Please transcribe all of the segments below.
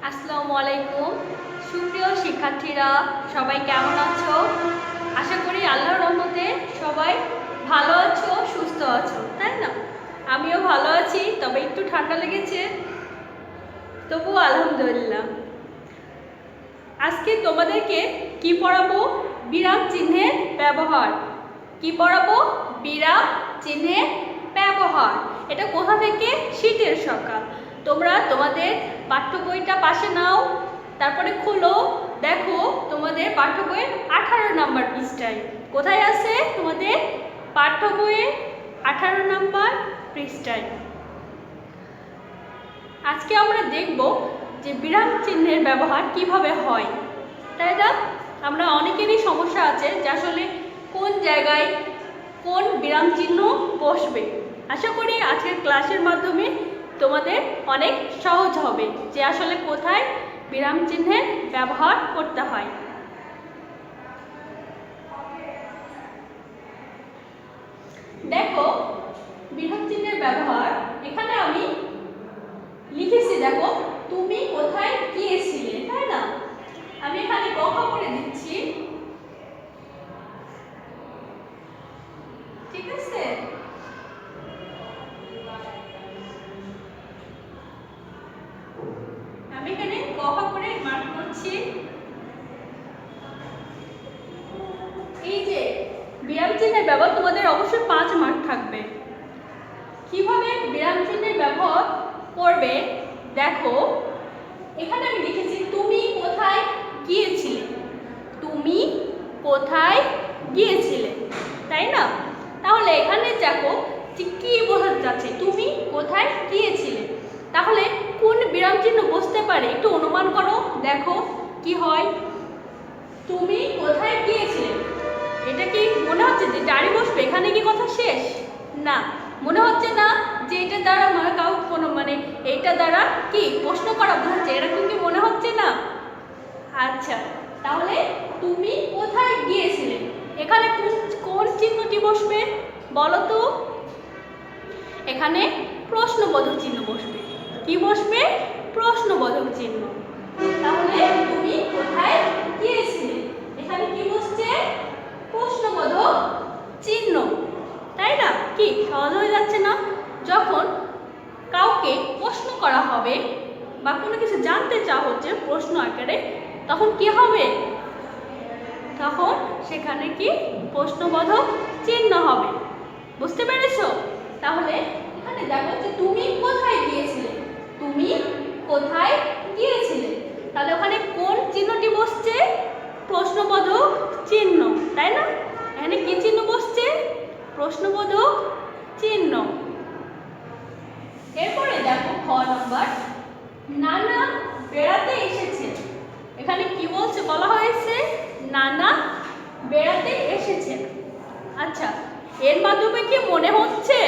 আসসালামু আলাইকুম। সুপ্রিয় শিক্ষার্থীরা, সবাই কেমন আছো? আশা করি আল্লাহর রহমতে সবাই ভালো আছো, সুস্থ আছো, তাই না? আমিও ভালো আছি, তবে একটু ঠান্ডা লেগেছে, তবুও আলহামদুলিল্লাহ। আজকে তোমাদেরকে কি পড়াবো? বিরাম চিহ্নের ব্যবহার। কি পড়াবো? বিরাম চিহ্নের ব্যবহার। এটা কোথা থেকে? শীতের সকাল। তোমরা তোমাদের পাঠ্য বইটা পাশে নাও, তারপরে খুলো, দেখো তোমাদের পাঠ্য বইয়ের 18 নম্বর পৃষ্ঠায়। কোথায় আছে? তোমাদের পাঠ্য বইয়ের 18 নম্বর পৃষ্ঠায়। আজকে আমরা দেখব যে বিরাম চিহ্নের ব্যবহার কিভাবে হয়, তাই না? আমরা অনেকেরই সমস্যা আছে যে আসলে কোন জায়গায় কোন বিরাম চিহ্ন বসবে। আশা করি আজকের ক্লাসের মাধ্যমে তোমাদের অনেক সহজ হবে যে আসলে কোথায় বিরাম চিহ্নের ব্যবহার করতে হয়। দেখো বিরাম চিহ্নের ব্যবহার এখানে আমি লিখেছি, দেখো তুমি কোথায় গিয়েছিলে, তাই না? আমি এখানে ক করে দিচ্ছি, ঠিক আছে? আমি এখানে ক করে মার্ক করছি। এই যে বিরাম চিহ্নের ব্যবহার তোমাদের অবশ্যই 5 মার্ক থাকবে। কিভাবে বিরাম চিহ্নের ব্যবহার করবে দেখো, এখানে আমি লিখেছি তুমি কোথায় গিয়েছিলে। তুমি কোথায় গিয়েছিলে, তাই না? তাহলে এখানে দেখো যে কি বোঝাতে যাচ্ছে, তুমি কোথায় গিয়েছিলে। তাহলে কোন বিরাম চিহ্ন বসতে পারে একটু অনুমান করো, দেখো কি হয়। তুমি কোথায় গিয়েছিলে, এটা কি মনে হচ্ছে যে দাঁড়িয়ে বসবে? এখানে কি কথা শেষ? না, মনে হচ্ছে না যে এটা দ্বারা কাউ কোনো এইটা দ্বারা কি প্রশ্ন করা বোঝাচ্ছে, এরকম কি মনে হচ্ছে না? আচ্ছা, তাহলে তুমি কোথায় গিয়েছিলে, এখানে কোন চিহ্নটি বসবে বলো তো? এখানে প্রশ্নবোধক চিহ্ন বসবে। কি বসবে? প্রশ্নবোধক চিহ্ন। তাহলে তুমি কোথায় গিয়েছিলে, এখানে কি বসছে? প্রশ্নবোধক চিহ্ন, তাই না? কি সহজ হয়ে যাচ্ছে না? যখন কাউকে প্রশ্ন করা হবে বা কোনো কিছু জানতে চাওয়া হচ্ছে প্রশ্ন আকারে, তখন কি হবে? তখন সেখানে কি প্রশ্নবোধক চিহ্ন হবে। বুঝতে পেরেছো? তাহলে এখানে দেখো যে তুমি কোথায় গিয়েছিলে, তুমি কোথায় গিয়েছিলে, তাহলে ওখানে কোন চিহ্নটি বসছে? প্রশ্নবোধক চিহ্ন, তাই না? এখানে কি চিহ্ন বসছে? প্রশ্নবোধক চিহ্ন। এরপরে দেখো খ নাম্বার, নানা বেড়াতে এসেছে। এখানে কি বলছে? বলা হয়েছে নানা বেড়াতে এসেছে। আচ্ছা, এর মাধ্যমে কি মনে হচ্ছে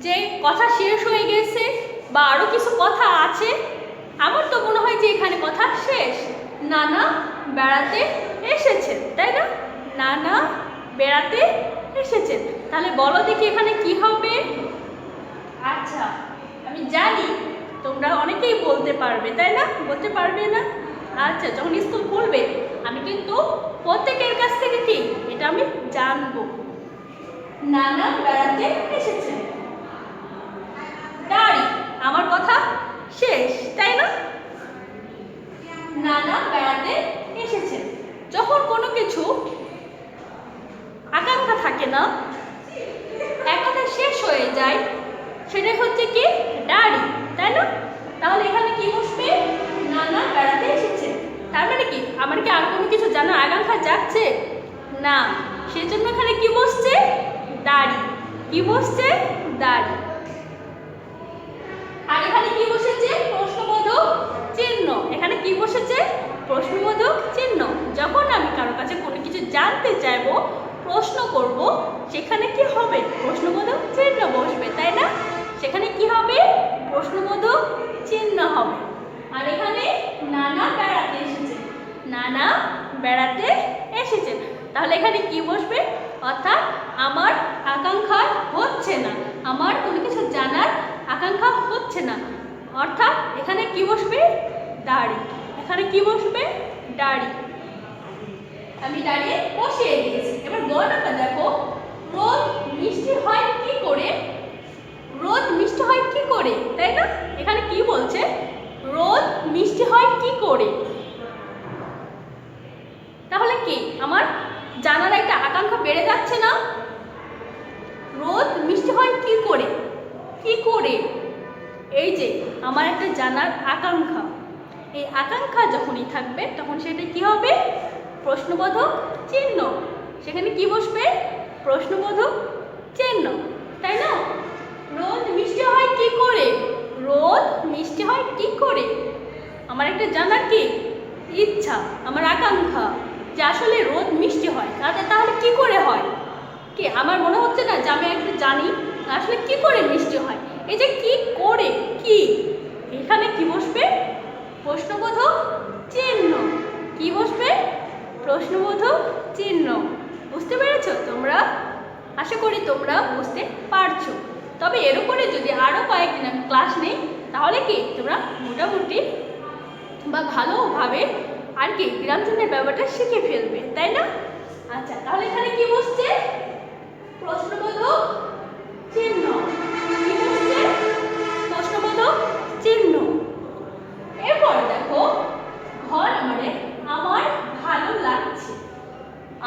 যে কথা শেষ হয়ে গেছে বা আরো কিছু কথা আছে? আমার তো মনে হয় যে এখানে কথা শেষ। নানা বেড়াতে এসেছে, তাই না? নানা বেড়াতে এসেছে। তাহলে বলো দেখি এখানে কি হবে? আচ্ছা, আমি জানি তোমরা অনেকেই বলতে পারবে, তাই না? বলতে পারবে না? আচ্ছা, যখন স্কুল খুলবে আমি কিন্তু প্রত্যেকের কাছ থেকে কি এটা আমি জানবো। নানা বেড়াতে এসেছে, দাঁড়ি, আমার কথা শেষ, তাই না? নানা বেড়াতে এসেছে। যখন কোনো কিছু আকাঙ্ক্ষা থাকে না, এক কথা শেষ হয়ে যায়, সেটাই হচ্ছে কি দাঁড়ি, তাই না? তাহলে এখানে কি বসবে? নানা বেড়াতে এসেছে। তার মানে কি আমার কি আর কোনো কিছু জানার আকাঙ্ক্ষা যাচ্ছে না, সেজন্য এখানে কি বসছে? দাঁড়ি। কি বসছে? দাঁড়ি। আর এখানে কি বসেছে? প্রশ্নবোধক চিহ্ন। এখানে কি বসেছে? প্রশ্নবোধক চিহ্ন। যখন আমি কারো কাছে কোনো কিছু জানতে চাইবো, প্রশ্ন করব, সেখানে কি হবে? প্রশ্নবোধক চিহ্ন বসবে, তাই না? সেখানে কি হবে? প্রশ্নবোধক চিহ্ন হবে। আর এখানে নানা বেড়াতে এসেছে, নানা বেড়াতে এসেছে। তাহলে এখানে কি বসবে? অর্থাৎ আমার আকাঙ্ক্ষা হচ্ছে না, আমার কোনো কিছু জানার আকাঙ্ক্ষা হচ্ছে না, অর্থাৎ এখানে কি বসবে? দাড়ি। এখানে কি বসবে? দাড়ি। আমি দাঁড়িয়ে বসিয়ে দিয়েছি। এবার গ নাম্বার দেখো, রোদ মিষ্টি হয় কি করে? রোদ মিষ্টি হয় কি করে, তাই না? এখানে কি বলছে? রোদ মিষ্টি হয় কি করে। তাহলে কি আমার জানার একটা আকাঙ্ক্ষা বেড়ে যাচ্ছে না? রোদ মিষ্টি হয় কি করে? কি করে? এই যে আমার একটা জানার আকাঙ্ক্ষা, এই আকাঙ্ক্ষা যখনই থাকবে তখন সেটা কি হবে? প্রশ্নবোধক চিহ্ন। সেখানে কি বসবে? প্রশ্নবোধক চিহ্ন, তাই না? রোদ মিষ্টি হয় কি করে? রোদ মিষ্টি হয় কি করে? আমার একটা জানার কি ইচ্ছা, আমার আকাঙ্ক্ষা যে আসলে রোদ মিষ্টি হয়। তাহলে কি করে হয়? কি আমার মনে হচ্ছে না যে আমি একটা জানি আসলে কি করে মিষ্টি হয়? এই যে কি করে, কি, এখানে কি বসবে? প্রশ্নবোধক চিহ্ন। কি বসবে? প্রশ্নবোধক চিহ্ন। বুঝতে পেরেছো তোমরা? আশা করি তোমরা বুঝতে পারছো। তবে এর উপরে যদি আরও কয়েকদিন আমি ক্লাস নেই তাহলে কি তোমরা মোটামুটি বা ভালোভাবে আর কি বিরাম চিহ্নের ব্যাপারটা শিখে ফেলবে, তাই না? আচ্ছা, তাহলে এখানে কি বসছে? প্রশ্নবোধক চিহ্ন। কি বসছে? প্রশ্নবোধক চিহ্ন। এরপর দেখো ঘর আমারে আমার ভালো লাগছে।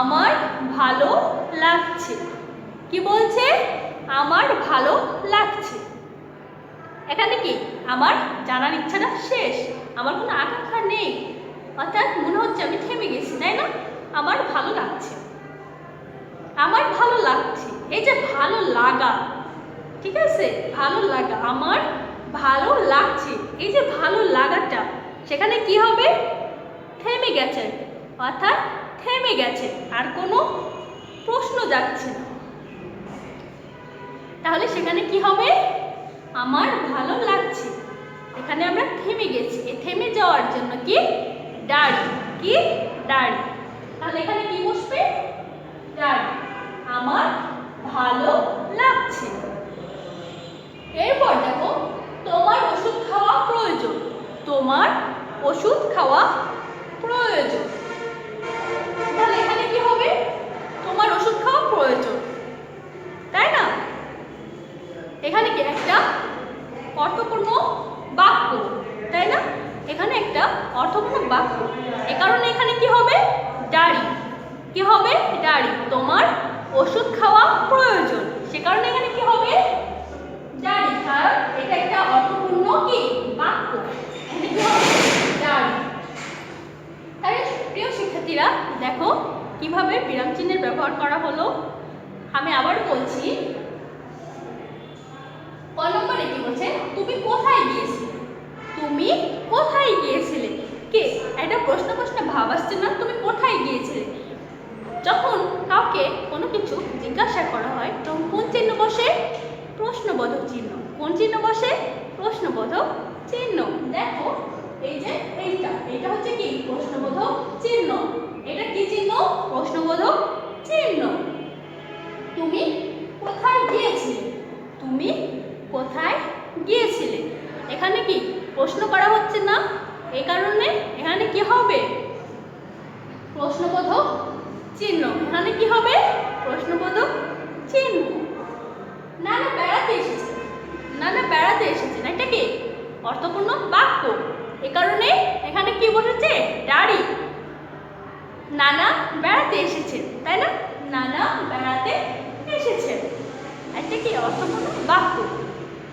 আমার ভালো লাগছে। কি বলছে? আমার ভালো লাগছে। এখানে কি আমার জানার ইচ্ছাটা শেষ, আমার কোনো আকাঙ্ক্ষা নেই, অর্থাৎ মনে হচ্ছে আমি থেমে গেছি, তাই না? আমার ভালো লাগছে। আমার ভালো লাগছে, এই যে ভালো লাগা, ঠিক আছে? ভালো লাগা, আমার ভালো লাগছে, এই যে ভালো লাগাটা সেখানে কি হবে? থেমে গেছে, অর্থাৎ থেমে গেছে, আর কোনো প্রশ্ন যাচ্ছে না। তাহলে সেখানে কি হবে? আমার ভালো লাগছে। এখানে আমরা থেমে গেছি, এই থেমে যাওয়ার জন্য কি দাঁড়ি। কি দাঁড়ি। তাহলে এখানে কি বসবে? দাঁড়ি। আমার ভালো লাগছে। এরপর দেখো তোমার ওষুধ খাওয়া প্রয়োজন। তোমার ওষুধ খাওয়া প্রয়োজন। তাহলে এখানে কি হবে? তোমার ওষুধ খাওয়া প্রয়োজন, তাই না? এখানে কি একটা অর্থপূর্ণ বাক্য, তাই না? এখানে একটা অর্থপূর্ণ বাক্য, এ কারণে এখানে কি হবে? দাঁড়ি। কি হবে? দাঁড়ি। তোমার ওষুধ খাওয়া প্রয়োজন, সে কারণে এখানে কি হবে? দাঁড়ি। কারণ এটা একটা অর্থপূর্ণ কি বাক্য, এখানে কি হবে? দাঁড়ি। তাহলে প্রিয় শিক্ষার্থীরা দেখো কিভাবে বিরাম চিহ্নের ব্যবহার করা হলো। আমি আবার বলছি, ক নম্বরে কি বলছে? তুমি কোথায় গিয়েছিলে? তুমি কোথায় গিয়েছিলে? কে একটা প্রশ্ন ভাব আসছে না? তুমি কোথায় গিয়েছিলে? যখন কাউকে কোনো কিছু জিজ্ঞাসা করা হয় তখন কোন চিহ্ন বসে? প্রশ্নবোধক চিহ্ন। কোন চিহ্ন বসে? প্রশ্নবোধক চিহ্ন। দেখো এই যে এইটা হচ্ছে কি প্রশ্নবোধক চিহ্ন। এটা কি চিহ্ন? প্রশ্নবোধক চিহ্ন। তুমি কোথায় গিয়েছিলে? তুমি কোথায় গিয়েছিলে? এখানে কি প্রশ্ন করা হচ্ছে না, এই কারণে এখানে কি হবে? প্রশ্নবোধক চিহ্ন। এখানে কি হবে? প্রশ্নবোধক চিহ্ন। নানা বেড়াতে এসেছে। নানা বেড়াতে এসেছেন, এটা কি অর্থপূর্ণ বাক্য, এ কারণে এখানে কি বসেছে? দাঁড়ি। নানা বেড়াতে এসেছেন, তাই না? নানা বেড়াতে এসেছেন, এটা কি অর্থপূর্ণ বাক্য,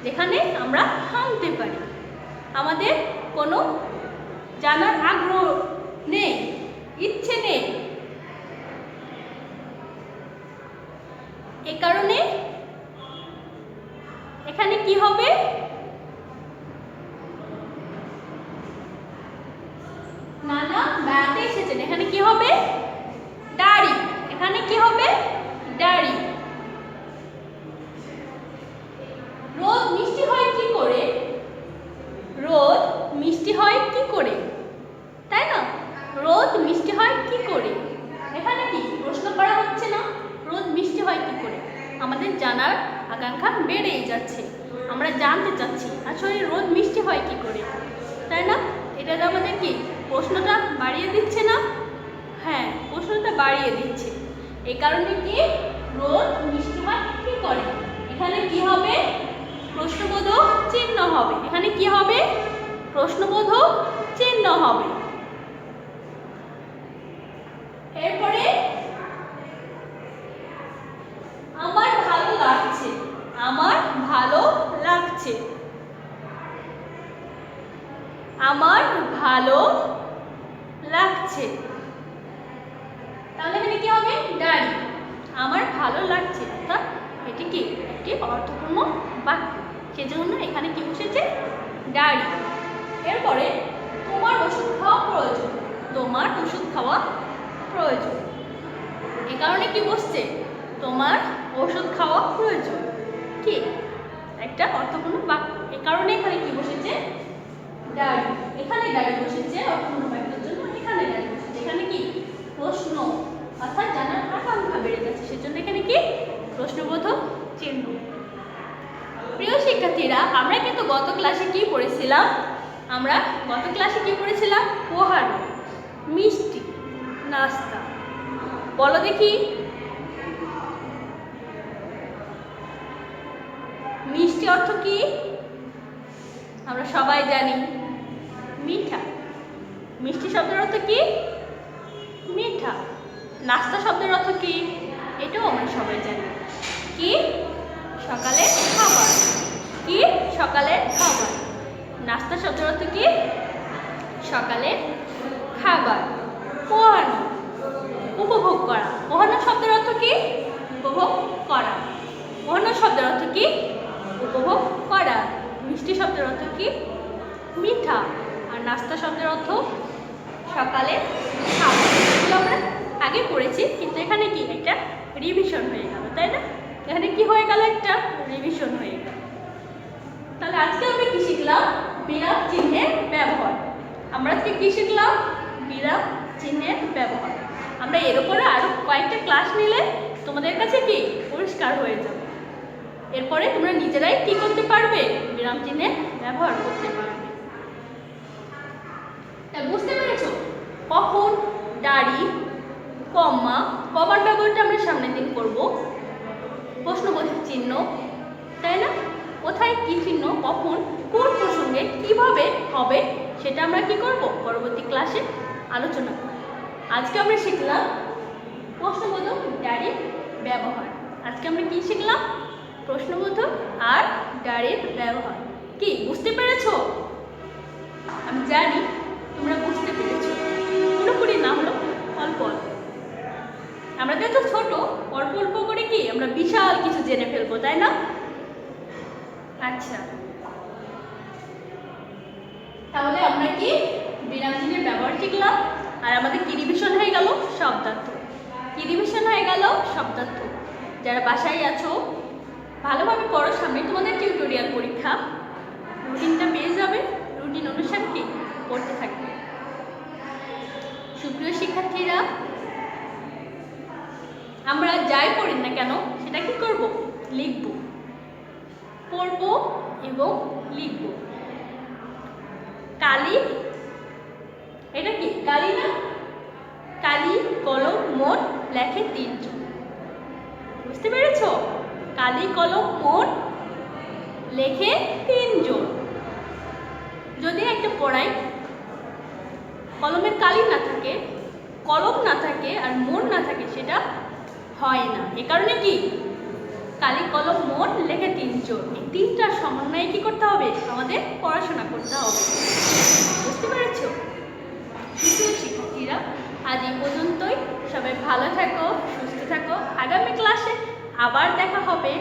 যেখানে আমরা থামতে পারি, আমাদের কোনো জানার আগ্রহ নেই, ইচ্ছে নেই, এ কারণে এখানে কি হবে? নানা বেড়াতে এসেছেন, এখানে কি হবে? দাঁড়ি। এখানে কি হবে? দাঁড়ি। রোদ মিষ্টি হয় কি করে? রোদ মিষ্টি হয় কি করে, তাই না? রোদ মিষ্টি হয় কি করে, এখানে কি প্রশ্ন করা হচ্ছে না? রোদ মিষ্টি হয় কি করে, আমাদের জানার আকাঙ্ক্ষা বেড়েই যাচ্ছে। আমরা জানতে চাচ্ছি আসলে রোদ মিষ্টি হয় কি করে, তাই না? এটা তো আমাদের কি প্রশ্নটা বাড়িয়ে দিচ্ছে না? হ্যাঁ, প্রশ্নটা বাড়িয়ে দিচ্ছে। এই কারণে কি রোদ মিষ্টি হয় কি করে? এখানে কি হবে? প্রশ্নবোধক চিহ্ন হবে। এখানে কি হবে? প্রশ্নবোধক চিহ্ন হবে। এরপরে আমার ভালো লাগছে। আমার ভালো লাগছে। আমার ভালো লাগছে। তাহলে এখানে কি হবে? ডাড়ি। আমার ভালো লাগছে, অর্থাৎ এটি কি একটি অর্থপূর্ণ বাক্য, সেজন্য এখানে কি বসেছে? ডাড়ি। এরপরে তোমার ওষুধ খাওয়া প্রয়োজন। তোমার ওষুধ খাওয়া প্রয়োজন। এই কারণে কি বসছে? তোমার ওষুধ খাওয়া প্রয়োজন। কি একটা অর্থপূর্ণ বাক্য, এই কারণে এখানে কি বসেছে? ডাড়ি। এখানে ডাড়ি বসেছে অর্থপূর্ণ বাক্যের জন্য। এখানে ডাড়ি বসেছে। এখানে কি প্রশ্ন, অর্থাৎ জানার আকাঙ্ক্ষা বেড়ে যাচ্ছে, সেজন্য এখানে কি প্রশ্নবোধক চিহ্ন। প্রিয় শিক্ষার্থীরা, আমরা কিন্তু গত ক্লাসে কি পড়েছিলাম? আমরা গত ক্লাসে কি পড়েছিলাম? পোহার, মিষ্টি, নাস্তা। বলো দেখি, মিষ্টি অর্থ কি? আমরা সবাই জানি মিঠা। মিষ্টি শব্দের অর্থ কি? মিঠা। নাস্তা শব্দের অর্থ কি? এটাও আমরা সবাই জানি কি? সকালের খাবার। কি? সকালের খাবার। নাস্তা শব্দের অর্থ কি? সকালের খাবার। পোহানো, উপভোগ করা। পোহানো শব্দের অর্থ কি? উপভোগ করা। পোহানো শব্দের অর্থ কি? উপভোগ করা। মিষ্টি শব্দের অর্থ কি? মিঠা। আর নাস্তা শব্দের অর্থ সকালে খাবার। এগুলো আমরা আগে পড়েছি, কিন্তু এখানে কি একটা রিভিশন হয়ে গেল, তাই না? এখানে কি হয়ে গেল? একটা রিভিশন হয়ে গেল। তাহলে আজকে আমরা কি শিখলাম? বিরাম চিহ্নের ব্যবহার। আমরা আজকে কি শিখলাম? বিরাম চিহ্নের ব্যবহার। আমরা এর উপরে আরো কয়েকটা ক্লাস নিলে তোমাদের কাছে কি পরিষ্কার হয়ে যাবে। এরপরে তোমরা নিজেরাই কি করতে পারবে? বিরাম চিহ্নের ব্যবহার করতে পারবে। বুঝতে পেরেছো? কখন দাড়ি, কমা, কমার ব্যবহারটা আমরা সামনের দিন করব। প্রশ্নবোধক চিহ্ন, তাই না? কোথায় কি চিহ্ন, কখন, কোন প্রসঙ্গে, কিভাবে হবে, সেটা আমরা কি করব? পরবর্তী ক্লাসে আলোচনা করব। আজকে আমরা শিখলাম প্রশ্নবোধক দাড়ির ব্যবহার। আজকে আমরা কি শিখলাম? প্রশ্নবোধক আর দাড়ির ব্যবহার। কি বুঝতে পেরেছো? আমি জানি তোমরা বুঝতে পেরেছো, পুরোপুরি না হলো অল্প অল্প। আমরা তো ছোট, অল্প অল্প করে কি আমরা বিশাল কিছু জেনে ফেলবো, তাই না? আচ্ছা, তাহলে আমরা কি বিরাম চিহ্নের ব্যবহার শিখলাম, আর আমাদের কি রিভিশন হয়ে গেল? শব্দার্থ। কি রিভিশন হয়ে গেল? শব্দার্থ। যারা বাসায় আছো ভালোভাবে পড়ো, সামনে তোমাদের টিউটোরিয়াল পরীক্ষা, রুটিনটা পেয়ে যাবে। রুটিন অনুসারে কি পড়তে থাকবে। সুপ্রিয় শিক্ষার্থীরা, আমরা যাই পড়ি না কেন সেটা কি করব? লিখব। পড়ব এবং লিখব। কালি, এটা কি কালি না? কালি কলম মোট লেখে 3 জন। বুঝতে পেরেছ? কালি কলম মোট লেখে 3 জন। যদি একটা পড়াই কলমের কালি না থাকে, কলম না থাকে, আর মোট না থাকে, সেটা হয় না। এ কারণে কি কালি কলম মোট লেখে 3 জন। এই 3টার সমন্বয়ে কি করতে হবে? আমাদের পড়াশোনা করতে হবে। বুঝতে পেরেছ? শিক্ষার্থীরা, আজ এই পর্যন্তই। সবাই ভালো থাকো, সুস্থ থাকো। আগামী ক্লাসে আবার দেখা হবে।